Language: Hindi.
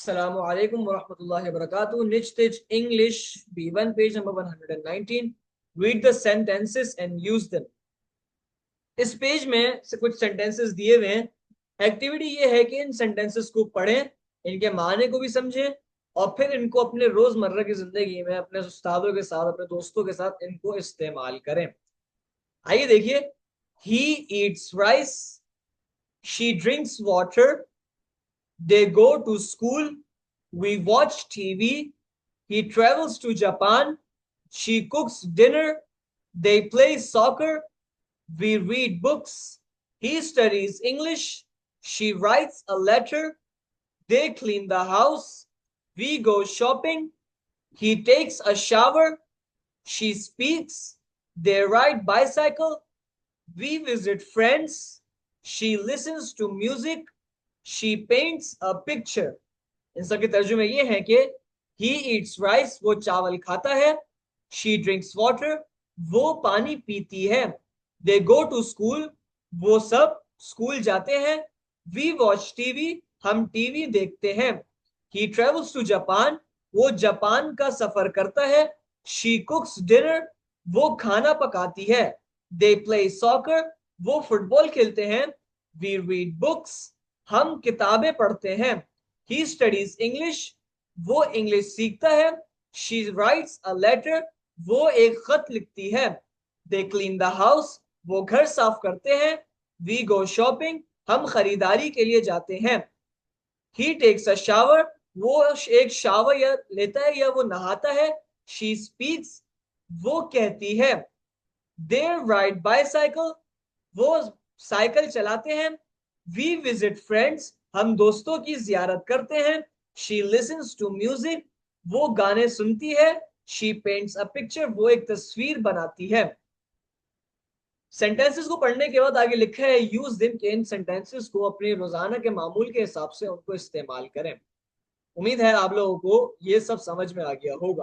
Assalamualaikum warahmatullahi wabarakatuh. Niche Tich English B1 page number 119. Read the sentences and use them. इस पेज में से कुछ सेंटेंसेस दिए हुए हैं. एक्टिविटी ये है कि इन सेंटेंसेस को पढ़ें, इनके माने को भी समझें और फिर इनको अपने रोजमर्रा की जिंदगी में अपने उस्तादों के साथ, अपने दोस्तों के साथ इनको इस्तेमाल करें. आइए देखिए. He eats rice. She drinks water. They go to school. We watch TV. He travels to Japan. She cooks dinner. They play soccer. We read books. He studies English. She writes a letter. They clean the house. We go shopping. He takes a shower. She speaks. They ride bicycle. We visit friends. She listens to music. She paints a picture. इन सब के तर्जुमे ये हैं कि he eats rice, वो चावल खाता है. She drinks water, वो पानी पीती है. They go to school, वो सब स्कूल जाते हैं. We watch TV, हम टीवी देखते हैं. He travels to Japan, वो जापान का सफर करता है. She cooks dinner, वो खाना पकाती है. They play soccer, वो फुटबॉल खेलते हैं. We read books, हम किताबें पढ़ते हैं. He studies English, वो इंग्लिश सीखता है. She writes a letter, वो एक खत लिखती है. They clean the house, वो घर साफ करते हैं. We go shopping, हम खरीदारी के लिए जाते हैं. He takes a shower, वो एक शावर या लेता है या वो नहाता है. She speaks, वो कहती है. They ride bicycle, वो साइकिल चलाते हैं. We visit friends, हम दोस्तों की जियारत करते हैं. She listens to music, वो गाने सुनती है. She paints a picture, वो एक तस्वीर बनाती है. सेंटेंसेस को पढ़ने के बाद आगे लिखा है यूज देम, के इन सेंटेंसेस को अपने रोजाना के मामूल के हिसाब से उनको इस्तेमाल करें. उम्मीद है आप लोगों को ये सब समझ में आ गया होगा.